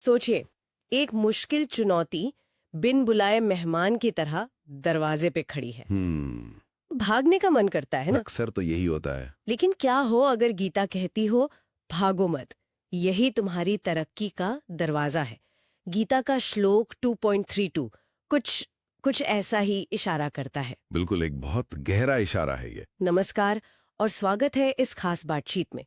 सोचिए, एक मुश्किल चुनौती बिन बुलाए मेहमान की तरह दरवाजे पे खड़ी है। भागने का मन करता है ना? अक्सर तो यही होता है। लेकिन क्या हो अगर गीता कहती हो, भागो मत, यही तुम्हारी तरक्की का दरवाजा है। गीता का श्लोक 2.32 कुछ कुछ ऐसा ही इशारा करता है। बिल्कुल, एक बहुत गहरा इशारा है ये। नमस्कार और स्वागत है इस खास बातचीत में।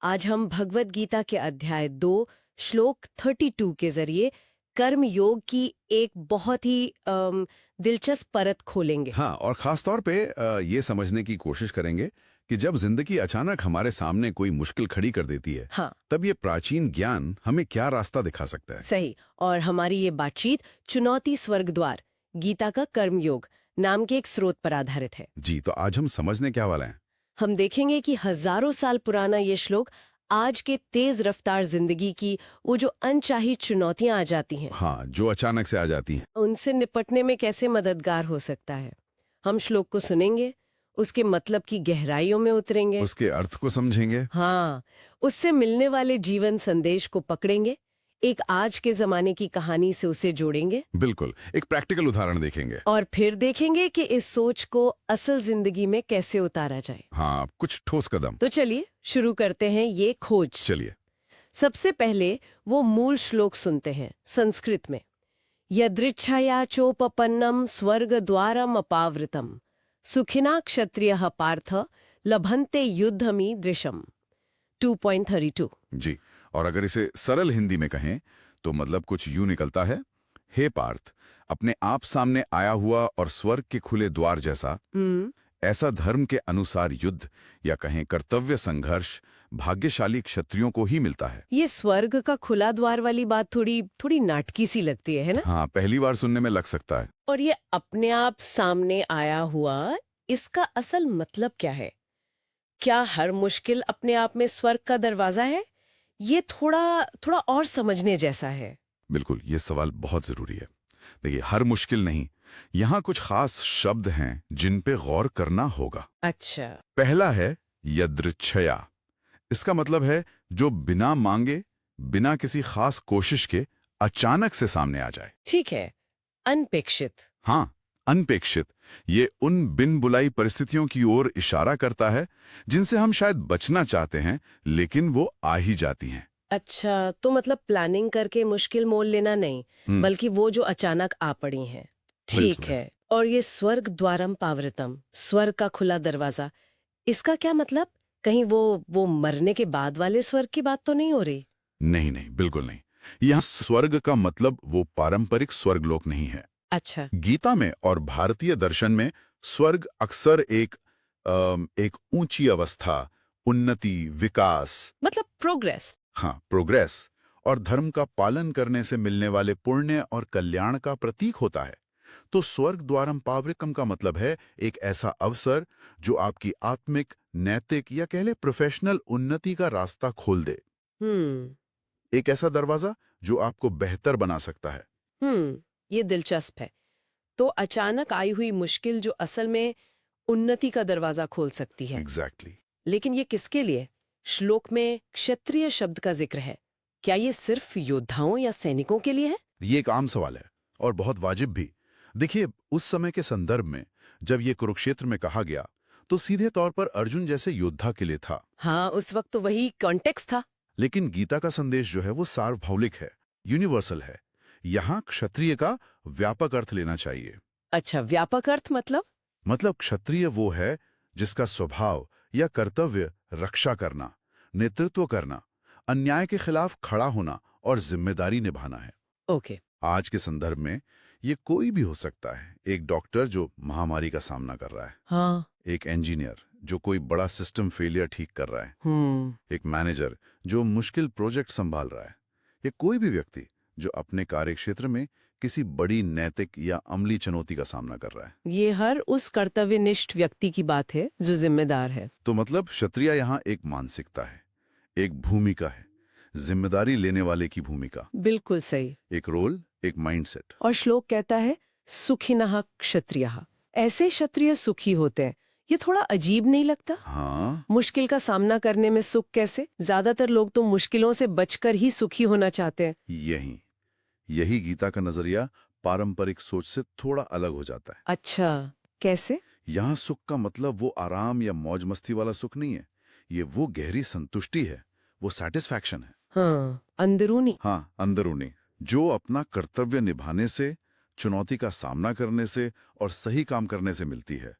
आज हम भगवत गीता के अध्याय 2 श्लोक 32 के जरिए कर्म योग की एक बहुत ही दिलचस्प परत खोलेंगे। हाँ, और खास तौर पे ये समझने की कोशिश करेंगे कि जब जिंदगी अचानक हमारे सामने कोई मुश्किल खड़ी कर देती है, हाँ, तब ये प्राचीन ज्ञान हमें क्या रास्ता दिखा सकता है। सही। और हमारी ये बातचीत चुनौती स्वर्ग द्वार गीता का कर्म योग नाम के एक स्रोत पर आधारित है। जी, तो आज हम समझने क्या वाले हैं। हम देखेंगे कि हजारों साल पुराना ये श्लोक आज के तेज रफ्तार जिंदगी की वो जो अनचाही चुनौतियां आ जाती हैं, हाँ, जो अचानक से आ जाती हैं। उनसे निपटने में कैसे मददगार हो सकता है। हम श्लोक को सुनेंगे, उसके मतलब की गहराइयों में उतरेंगे। उसके अर्थ को समझेंगे। हाँ, उससे मिलने वाले जीवन संदेश को पकड़ेंगे, एक आज के जमाने की कहानी से उसे जोड़ेंगे बिल्कुल, एक प्रैक्टिकल उदाहरण देखेंगे। और फिर देखेंगे कि इस सोच को असल जिंदगी में कैसे उतारा जाए। हाँ, कुछ ठोस कदम। तो चलिए शुरू करते हैं ये खोज। चलिए। सबसे पहले वो मूल श्लोक सुनते हैं संस्कृत में। यदृच्छया चोपपन्नम स्वर्ग द्वारम अपावृतम सुखिना क्षत्रियः पार्थ लभन्ते युद्धमी दृशम। 2.32। जी, और अगर इसे सरल हिंदी में कहें तो मतलब कुछ यूं निकलता है। हे पार्थ, अपने आप सामने आया हुआ और स्वर्ग के खुले द्वार जैसा ऐसा धर्म के अनुसार युद्ध या कहें कर्तव्य संघर्ष भाग्यशाली क्षत्रियों को ही मिलता है। ये स्वर्ग का खुला द्वार वाली बात थोड़ी थोड़ी नाटकी सी लगती है ना? हाँ, पहली बार सुनने में लग सकता है। और ये अपने आप सामने आया हुआ, इसका असल मतलब क्या है? क्या हर मुश्किल अपने आप में स्वर्ग का दरवाजा है? ये थोड़ा थोड़ा और समझने जैसा है। बिल्कुल, ये सवाल बहुत जरूरी है। देखिए, हर मुश्किल नहीं, यहाँ कुछ खास शब्द हैं जिन पे गौर करना होगा। अच्छा। पहला है यदृच्छया। इसका मतलब है जो बिना मांगे, बिना किसी खास कोशिश के अचानक से सामने आ जाए। ठीक है, अनपेक्षित। हाँ, अनपेक्षित। ये उन बिन बुलाई परिस्थितियों की ओर इशारा करता है जिनसे हम शायद बचना चाहते हैं, लेकिन वो आ ही जाती हैं। अच्छा, तो मतलब प्लानिंग करके मुश्किल मोल लेना नहीं, बल्कि वो जो अचानक आ पड़ी हैं। ठीक बिल्कुल। है। और ये स्वर्ग द्वारम पावृतम, स्वर्ग का खुला दरवाजा, इसका क्या मतलब? कहीं वो मरने के बाद वाले स्वर्ग की बात तो नहीं हो रही? नहीं नहीं, बिल्कुल नहीं। यहाँ स्वर्ग का मतलब वो पारंपरिक स्वर्गलोक नहीं है। अच्छा। गीता में और भारतीय दर्शन में स्वर्ग अक्सर एक ऊंची अवस्था, उन्नति, विकास, मतलब प्रोग्रेस। हाँ, प्रोग्रेस और धर्म का पालन करने से मिलने वाले पुण्य और कल्याण का प्रतीक होता है। तो स्वर्ग द्वारम पावृकम का मतलब है एक ऐसा अवसर जो आपकी आत्मिक, नैतिक या कह ले प्रोफेशनल उन्नति का रास्ता खोल दे। हम्म। एक ऐसा दरवाजा जो आपको बेहतर बना सकता है। ये दिलचस्प है। तो अचानक आई हुई मुश्किल जो असल में उन्नति का दरवाजा खोल सकती है। एग्जैक्टली। लेकिन ये किसके लिए? श्लोक में क्षत्रिय शब्द का जिक्र है। क्या ये सिर्फ योद्धाओं या सैनिकों के लिए है? ये एक आम सवाल है और बहुत वाजिब भी। देखिए, उस समय के संदर्भ में जब ये कुरुक्षेत्र में कहा गया तो सीधे तौर पर अर्जुन जैसे योद्धा के लिए था। हाँ, उस वक्त तो वही कॉन्टेक्स्ट था। लेकिन गीता का संदेश जो है वो सार्वभौमिक है, यूनिवर्सल है। यहाँ क्षत्रिय का व्यापक अर्थ लेना चाहिए। अच्छा, व्यापक अर्थ मतलब क्षत्रिय वो है जिसका स्वभाव या कर्तव्य रक्षा करना, नेतृत्व करना, अन्याय के खिलाफ खड़ा होना और जिम्मेदारी निभाना है। ओके। आज के संदर्भ में ये कोई भी हो सकता है। एक डॉक्टर जो महामारी का सामना कर रहा है, हाँ। एक इंजीनियर जो कोई बड़ा सिस्टम फेलियर ठीक कर रहा है, एक मैनेजर जो मुश्किल प्रोजेक्ट संभाल रहा है, या कोई भी व्यक्ति जो अपने कार्यक्षेत्र में किसी बड़ी नैतिक या अमली चुनौती का सामना कर रहा है। ये हर उस कर्तव्यनिष्ठ व्यक्ति की बात है जो जिम्मेदार है। तो मतलब क्षत्रिय यहाँ एक मानसिकता है, एक भूमिका है, जिम्मेदारी लेने वाले की भूमिका, बिल्कुल सही। एक रोल, एक माइंडसेट। और श्लोक कहता है सुखिनः क्षत्रियः। ऐसे क्षत्रिय सुखी होते हैं ये थोड़ा अजीब नहीं लगता? हाँ, मुश्किल का सामना करने में सुख कैसे? ज्यादातर लोग तो मुश्किलों से बचकर ही सुखी होना चाहते हैं। यही गीता का नजरिया पारंपरिक सोच से थोड़ा अलग हो जाता है। अच्छा, कैसे? यहाँ सुख का मतलब वो आराम या मौज मस्ती वाला सुख नहीं है। ये वो गहरी संतुष्टि है, वो सैटिस्फैक्शन है। हाँ, अंदरूनी। हाँ, अंदरूनी, जो अपना कर्तव्य निभाने से, चुनौती का सामना करने से और सही काम करने से मिलती है।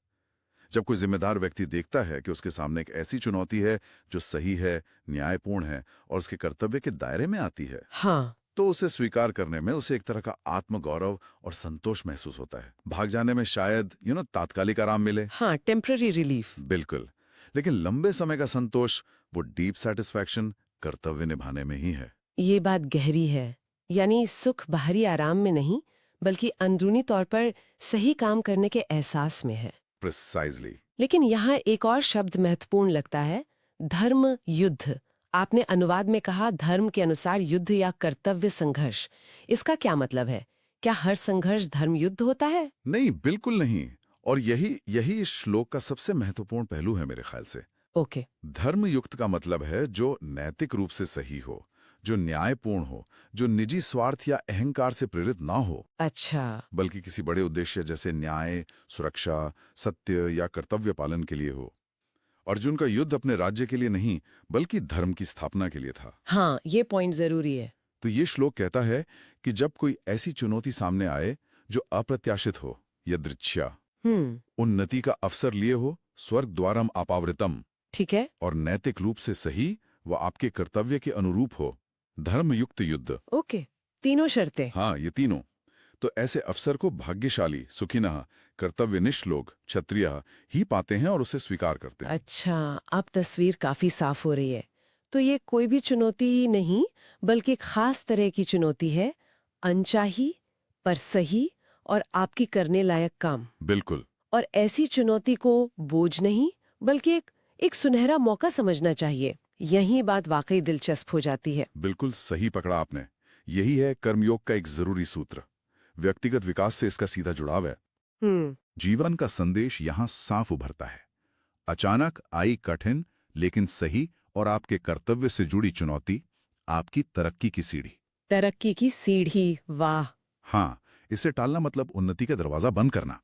जब कोई जिम्मेदार व्यक्ति देखता है कि उसके सामने एक ऐसी चुनौती है जो सही है, न्यायपूर्ण है और उसके कर्तव्य के दायरे में आती है, हाँ, तो उसे स्वीकार करने में उसे एक तरह का आत्मगौरव और संतोष महसूस होता है। भाग जाने में शायद तात्कालिक आराम मिले। हाँ, टेम्पररी रिलीफ। बिल्कुल, लेकिन लंबे समय का संतोष, वो डीप सेटिस्फैक्शन कर्तव्य निभाने में ही है। ये बात गहरी है। यानी सुख बाहरी आराम में नहीं, बल्कि अंदरूनी तौर पर सही काम करने के एहसास में है। प्रिसाइजली। लेकिन यहाँ एक और शब्द महत्वपूर्ण लगता है, धर्म युद्ध। आपने अनुवाद में कहा धर्म के अनुसार युद्ध या कर्तव्य संघर्ष। इसका क्या मतलब है? क्या हर संघर्ष धर्म युद्ध होता है? नहीं, बिल्कुल नहीं। और यही इस श्लोक का सबसे महत्वपूर्ण पहलू है मेरे ख्याल से। ओके। धर्मयुक्त का मतलब है जो नैतिक रूप से सही हो, जो न्यायपूर्ण हो, जो निजी स्वार्थ या अहंकार से प्रेरित ना हो, अच्छा। बल्कि किसी बड़े उद्देश्य जैसे न्याय, सुरक्षा, सत्य या कर्तव्य पालन के लिए हो। अर्जुन का युद्ध अपने राज्य के लिए नहीं, बल्कि धर्म की स्थापना के लिए था। हाँ, ये पॉइंट जरूरी है। तो ये श्लोक कहता है कि जब कोई ऐसी चुनौती सामने आए जो अप्रत्याशित हो, यदृच्छा, उन्नति का अवसर लिए हो, स्वर्ग द्वारम अपावृतम, ठीक है। और नैतिक रूप से सही व आपके कर्तव्य के अनुरूप हो, धर्मयुक्त युद्ध। ओके, तीनों शर्तें। हाँ, ये तीनों। तो ऐसे अवसर को भाग्यशाली, सुखिनः, कर्तव्यनिष्ठ लोग, क्षत्रिय ही पाते हैं और उसे स्वीकार करते हैं। अच्छा, अब तस्वीर काफी साफ हो रही है। तो ये कोई भी चुनौती नहीं, बल्कि एक खास तरह की चुनौती है, अनचाही पर सही और आपकी करने लायक काम। बिल्कुल। और ऐसी चुनौती को बोझ नहीं, बल्कि एक सुनहरा मौका समझना चाहिए। यही बात वाकई दिलचस्प हो जाती है। बिल्कुल सही पकड़ा आपने। यही है कर्मयोग का एक जरूरी सूत्र। व्यक्तिगत विकास से इसका सीधा जुड़ाव है। जीवन का संदेश यहाँ साफ उभरता है। अचानक आई कठिन लेकिन सही और आपके कर्तव्य से जुड़ी चुनौती आपकी तरक्की की सीढ़ी। तरक्की की सीढ़ी, वाह। हाँ, इसे टालना मतलब उन्नति का दरवाजा बंद करना।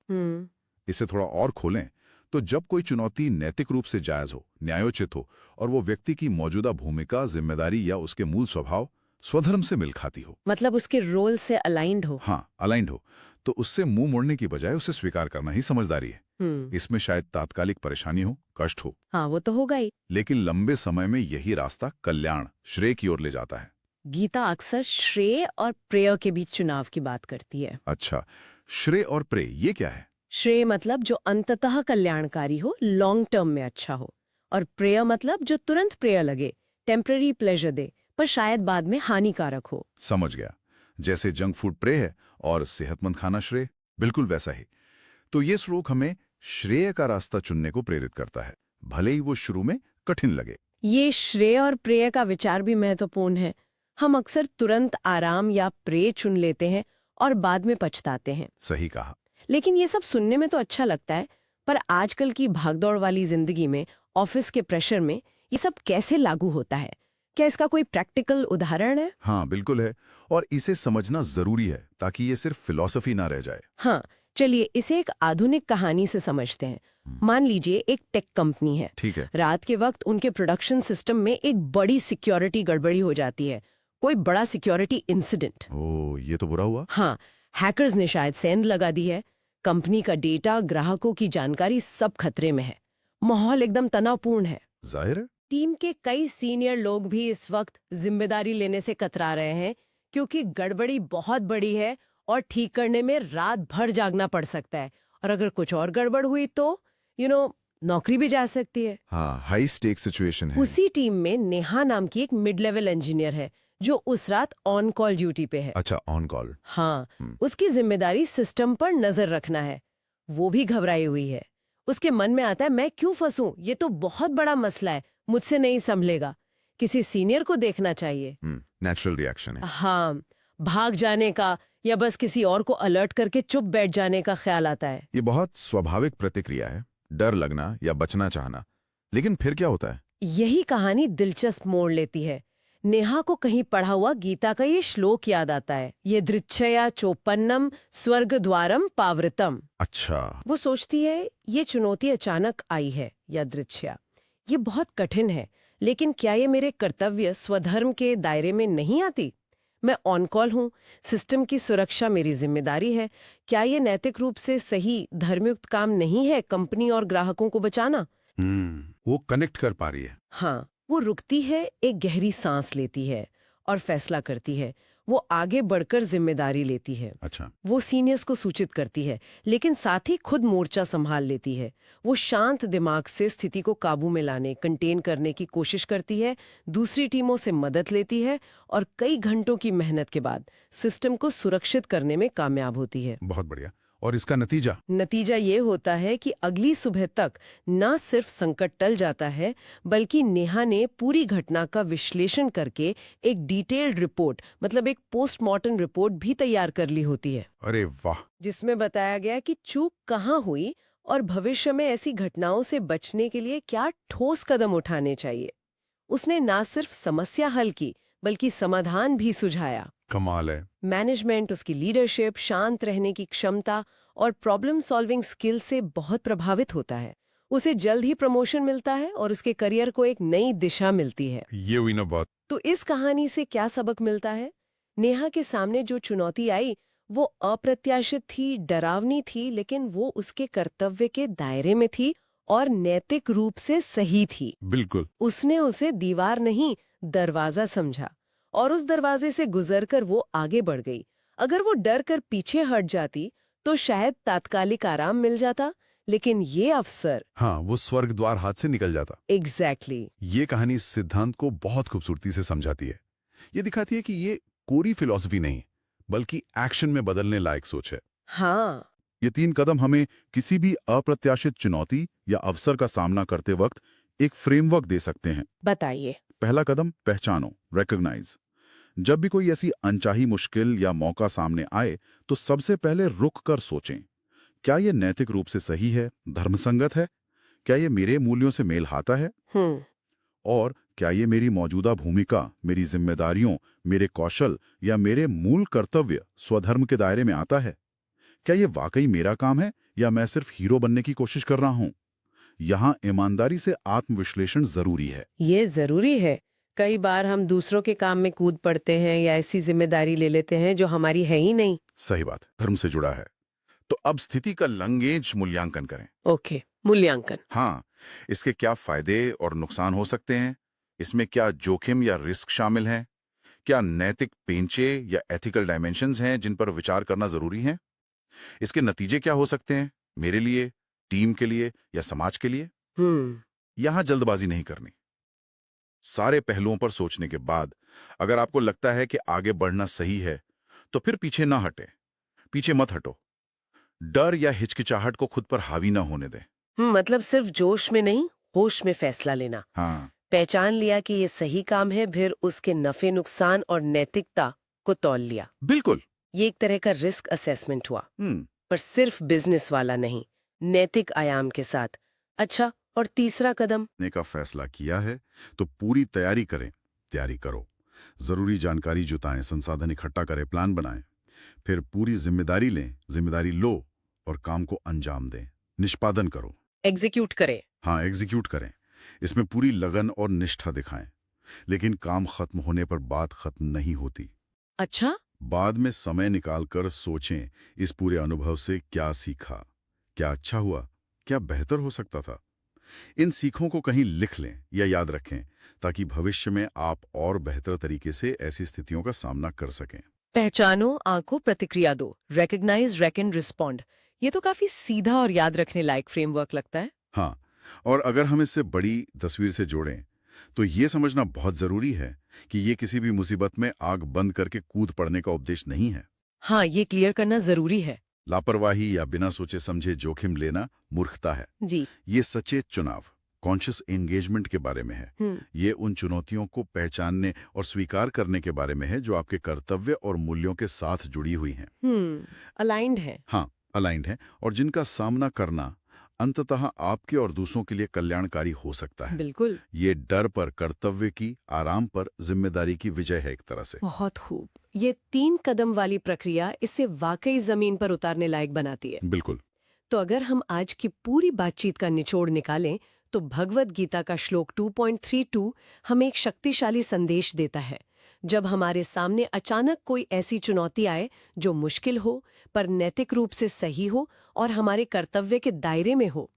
इसे थोड़ा और खोलें तो जब कोई चुनौती नैतिक रूप से जायज हो, न्यायोचित हो और वो व्यक्ति की मौजूदा भूमिका, जिम्मेदारी या उसके मूल स्वभाव, स्वधर्म से मिल खाती हो, मतलब उसके रोल से अलाइंड हो। हाँ, अलाइंड हो, तो उससे मुंह मोड़ने की बजाय उसे स्वीकार करना ही समझदारी है। इसमें शायद तात्कालिक परेशानी हो, कष्ट हो, हाँ, वो तो होगा ही। लेकिन लंबे समय में यही रास्ता कल्याण, श्रेय की ओर ले जाता है। गीता अक्सर श्रेय और प्रेय के बीच चुनाव की बात करती है। अच्छा, श्रेय और प्रेय ये क्या है? श्रेय मतलब जो अंततः कल्याणकारी हो, लॉन्ग टर्म में अच्छा हो, और प्रेय मतलब जो तुरंत प्रेय लगे, टेम्पररी प्लेजर दे, पर शायद बाद में हानिकारक हो। समझ गया। जैसे जंक फूड प्रेय है और सेहतमंद खाना श्रेय, बिल्कुल वैसा ही। तो ये श्लोक हमें श्रेय का रास्ता चुनने को प्रेरित करता है, भले ही वो शुरू में कठिन लगे। ये श्रेय और प्रेय का विचार भी महत्वपूर्ण है। हम अक्सर तुरंत आराम या प्रेय चुन लेते हैं और बाद में पछताते हैं। सही कहा। लेकिन ये सब सुनने में तो अच्छा लगता है, पर आजकल की भागदौड़ वाली जिंदगी में, ऑफिस के प्रेशर में, ये सब कैसे लागू होता है? क्या इसका कोई प्रैक्टिकल उदाहरण है? हाँ, बिल्कुल है, और इसे समझना जरूरी है ताकि ये सिर्फ फिलॉसफी ना रह जाए। हाँ, चलिए इसे एक आधुनिक कहानी से समझते हैं। मान लीजिए एक टेक कंपनी है। ठीक है। रात के वक्त उनके प्रोडक्शन सिस्टम में एक बड़ी सिक्योरिटी गड़बड़ी हो जाती है, कोई बड़ा सिक्योरिटी इंसिडेंट। ओह, ये तो बुरा हुआ। हाँ, हैकर्स ने शायद सेंध लगा दी है। कंपनी का डेटा, ग्राहकों की जानकारी सब खतरे में है। माहौल एकदम तनावपूर्ण है। जाहिर है। टीम के कई सीनियर लोग भी इस वक्त जिम्मेदारी लेने से कतरा रहे हैं, क्योंकि गड़बड़ी बहुत बड़ी है और ठीक करने में रात भर जागना पड़ सकता है। और अगर कुछ और गड़बड़ हुई तो नौकरी भी जा सकती है। हाँ, हाई स्टेक सिचुएशन है। उसी टीम में नेहा नाम की एक मिड लेवल इंजीनियर है जो उस रात ऑन कॉल ड्यूटी पे है। अच्छा, ऑन कॉल। हाँ, उसकी जिम्मेदारी सिस्टम पर नजर रखना है। वो भी घबराई हुई है। उसके मन में आता है, मैं क्यों फंसूं? ये तो बहुत बड़ा मसला है, मुझसे नहीं संभलेगा। किसी सीनियर को देखना चाहिए। नेचुरल रिएक्शन है। हाँ, भाग जाने का या बस किसी और को अलर्ट करके चुप बैठ जाने का ख्याल आता है। ये बहुत स्वाभाविक प्रतिक्रिया है। डर लगना या बचना चाहना। लेकिन फिर क्या होता है? यही कहानी दिलचस्प मोड़ लेती है। नेहा को कहीं पढ़ा हुआ गीता का ये श्लोक याद आता है, ये दृच्छया चोपन्नम स्वर्ग द्वारम पावृतम। अच्छा। वो सोचती है ये चुनौती अचानक आई है या दृच्छया, ये बहुत कठिन है, लेकिन क्या ये मेरे कर्तव्य स्वधर्म के दायरे में नहीं आती? मैं ऑन कॉल हूँ, सिस्टम की सुरक्षा मेरी जिम्मेदारी है। क्या ये नैतिक रूप से सही धर्मयुक्त काम नहीं है कंपनी और ग्राहकों को बचाना? वो कनेक्ट कर पा रही है। हाँ, वो रुकती है, एक गहरी सांस लेती है और फैसला करती है। वो आगे बढ़कर जिम्मेदारी लेती है। अच्छा। वो सीनियर्स को सूचित करती है, लेकिन साथ ही खुद मोर्चा संभाल लेती है। वो शांत दिमाग से स्थिति को काबू में लाने, कंटेन करने की कोशिश करती है, दूसरी टीमों से मदद लेती है और कई घंटों की मेहनत के बाद सिस्टम को सुरक्षित करने में कामयाब होती है। बहुत बढ़िया। और इसका नतीजा? नतीजा ये होता है कि अगली सुबह तक न सिर्फ संकट टल जाता है, बल्कि नेहा ने पूरी घटना का विश्लेषण करके एक डिटेल्ड रिपोर्ट, मतलब एक पोस्टमार्टम रिपोर्ट भी तैयार कर ली होती है। अरे वाह! जिसमें बताया गया कि चूक कहाँ हुई और भविष्य में ऐसी घटनाओं से बचने के लिए क्या ठोस कदम उठाने चाहिए। उसने न सिर्फ समस्या हल की, बल्कि समाधान भी सुझाया। कमाल है। मैनेजमेंट, उसकी लीडरशिप, शांत रहने की क्षमता और प्रॉब्लम सॉल्विंग स्किल से बहुत प्रभावित होता है। उसे जल्द ही प्रमोशन मिलता है और उसके करियर को एक नई दिशा मिलती है। ये हुई ना बात। तो इस कहानी से क्या सबक मिलता है? नेहा के सामने जो चुनौती आई वो अप्रत्याशित थी, डरावनी थी, लेकिन वो उसके कर्तव्य के दायरे में थी और नैतिक रूप से सही थी। बिल्कुल। उसने उसे दीवार नहीं, दरवाजा समझा और उस दरवाजे से गुजरकर वो आगे बढ़ गई। अगर वो डर कर पीछे हट जाती तो शायद तात्कालिक आराम मिल जाता, लेकिन ये अवसर। हाँ, वो स्वर्ग द्वार हाथ से निकल जाता। एग्जैक्टली। ये कहानी इस सिद्धांत को बहुत खूबसूरती से समझाती है। ये दिखाती है कि ये कोरी फिलॉसफी नहीं, बल्कि एक्शन में बदलने लायक सोच है। हाँ, ये 3 कदम हमें किसी भी अप्रत्याशित चुनौती या अवसर का सामना करते वक्त एक फ्रेमवर्क दे सकते हैं। बताइए। पहला कदम, पहचानो, रिकॉग्नाइज। जब भी कोई ऐसी अनचाही मुश्किल या मौका सामने आए तो सबसे पहले रुक कर सोचें, क्या ये नैतिक रूप से सही है, धर्मसंगत है? क्या ये मेरे मूल्यों से मेल खाता है? और क्या ये मेरी मौजूदा भूमिका, मेरी जिम्मेदारियों, मेरे कौशल या मेरे मूल कर्तव्य स्वधर्म के दायरे में आता है? क्या ये वाकई मेरा काम है या मैं सिर्फ हीरो बनने की कोशिश कर रहा हूं? यहां ईमानदारी से आत्मविश्लेषण जरूरी है। ये जरूरी है। कई बार हम दूसरों के काम में कूद पड़ते हैं या ऐसी जिम्मेदारी ले लेते हैं जो हमारी है ही नहीं। सही बात, धर्म से जुड़ा है। तो अब स्थिति का लंगेज मूल्यांकन करें। ओके, मूल्यांकन। हाँ, इसके क्या फायदे और नुकसान हो सकते हैं? इसमें क्या जोखिम या रिस्क शामिल हैं? क्या नैतिक पेंचे या एथिकल डायमेंशंस हैं जिन पर विचार करना जरूरी है? इसके नतीजे क्या हो सकते हैं, मेरे लिए, टीम के लिए या समाज के लिए? यहां जल्दबाजी नहीं करनी। सारे पहलुओं पर सोचने के बाद अगर आपको लगता है कि आगे बढ़ना सही है तो फिर पीछे ना हटें। पीछे मत हटो। डर या हिचकिचाहट को खुद पर हावी ना होने दें। मतलब सिर्फ जोश में नहीं, होश में फैसला लेना। हाँ, पहचान लिया कि ये सही काम है, फिर उसके नफे नुकसान और नैतिकता को तौल लिया। बिल्कुल। ये एक तरह का रिस्क असेसमेंट हुआ, हम्म पर सिर्फ बिजनेस वाला नहीं, नैतिक आयाम के साथ। अच्छा, और तीसरा कदम? ने का फैसला किया है तो पूरी तैयारी करें। तैयारी करो, जरूरी जानकारी जुटाएं, संसाधन इकट्ठा करें, प्लान बनाएं, फिर पूरी जिम्मेदारी लें, जिम्मेदारी लो और काम को अंजाम दें, निष्पादन करो। एग्जीक्यूट करें। हाँ, एग्जीक्यूट करें। इसमें पूरी लगन और निष्ठा दिखाएं। लेकिन काम खत्म होने पर बात खत्म नहीं होती। अच्छा? बाद में समय निकालकर सोचें, इस पूरे अनुभव से क्या सीखा, क्या अच्छा हुआ, क्या बेहतर हो सकता था। इन सीखों को कहीं लिख लें या याद रखें ताकि भविष्य में आप और बेहतर तरीके से ऐसी स्थितियों का सामना कर सकें। पहचानो, आंखों, प्रतिक्रिया दो, रेकग्नाइज, रेकन, रिस्पॉन्ड। ये तो काफी सीधा और याद रखने लायक फ्रेमवर्क लगता है। हाँ, और अगर हम इससे बड़ी तस्वीर से जोड़ें तो ये समझना बहुत जरूरी है कि ये किसी भी मुसीबत में आग बंद करके कूद पड़ने का उपदेश नहीं है। हाँ, ये क्लियर करना जरूरी है। लापरवाही या बिना सोचे समझे जोखिम लेना मूर्खता है। जी। ये सचेत चुनाव, कॉन्शियस एंगेजमेंट के बारे में है। ये उन चुनौतियों को पहचानने और स्वीकार करने के बारे में है जो आपके कर्तव्य और मूल्यों के साथ जुड़ी हुई हैं। अलाइंड है। हाँ, अलाइंड है और जिनका सामना करना अंततः आपके और दूसरों के लिए कल्याणकारी हो सकता है। बिल्कुल। ये डर पर कर्तव्य की, आराम पर जिम्मेदारी की विजय है एक तरह से। बहुत खूब। ये 3 कदम वाली प्रक्रिया इसे वाकई जमीन पर उतारने लायक बनाती है। बिल्कुल। तो अगर हम आज की पूरी बातचीत का निचोड़ निकालें तो भगवद गीता का श्लोक 2.32 हमें एक शक्तिशाली संदेश देता है। जब हमारे सामने अचानक कोई ऐसी चुनौती आए जो मुश्किल हो पर नैतिक रूप से सही हो और हमारे कर्तव्य के दायरे में हो,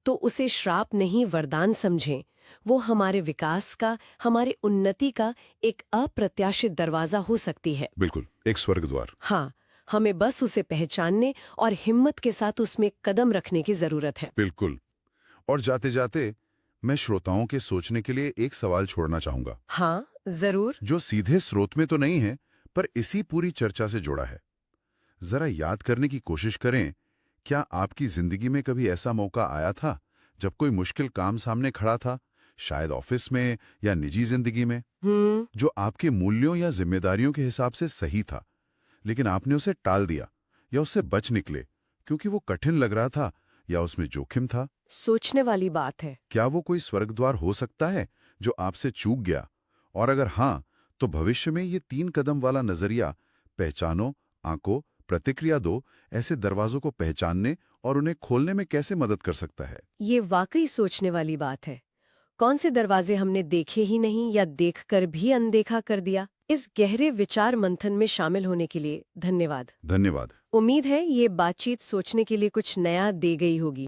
तो उसे श्राप नहीं वरदान समझें। वो हमारे विकास का, हमारे उन्नति का एक अप्रत्याशित दरवाजा हो सकती है। बिल्कुल, एक स्वर्ग द्वार। हाँ, हमें बस उसे पहचानने और हिम्मत के साथ उसमें कदम रखने की जरूरत है। बिल्कुल। और जाते जाते मैं श्रोताओं के सोचने के लिए एक सवाल छोड़ना चाहूंगा, हाँ, जरूर। जो सीधे स्रोत में तो नहीं है पर इसी पूरी चर्चा से जुड़ा है। जरा याद करने की कोशिश करें, क्या आपकी जिंदगी में कभी ऐसा मौका आया था जब कोई मुश्किल काम सामने खड़ा था, शायद ऑफिस में या निजी जिंदगी में, जो आपके मूल्यों या जिम्मेदारियों के हिसाब से सही था, लेकिन आपने उसे टाल दिया या उससे बच निकले क्योंकि वो कठिन लग रहा था या उसमें जोखिम था? सोचने वाली बात है। क्या वो कोई स्वर्गद्वार हो सकता है जो आपसे चूक गया? और अगर हाँ, तो भविष्य में ये 3 कदम वाला नजरिया, पहचानो, आंको, प्रतिक्रिया दो, ऐसे दरवाजों को पहचानने और उन्हें खोलने में कैसे मदद कर सकता है? ये वाकई सोचने वाली बात है। कौन से दरवाजे हमने देखे ही नहीं या देखकर भी अनदेखा कर दिया? इस गहरे विचार मंथन में शामिल होने के लिए धन्यवाद। धन्यवाद। उम्मीद है ये बातचीत सोचने के लिए कुछ नया दे गई होगी।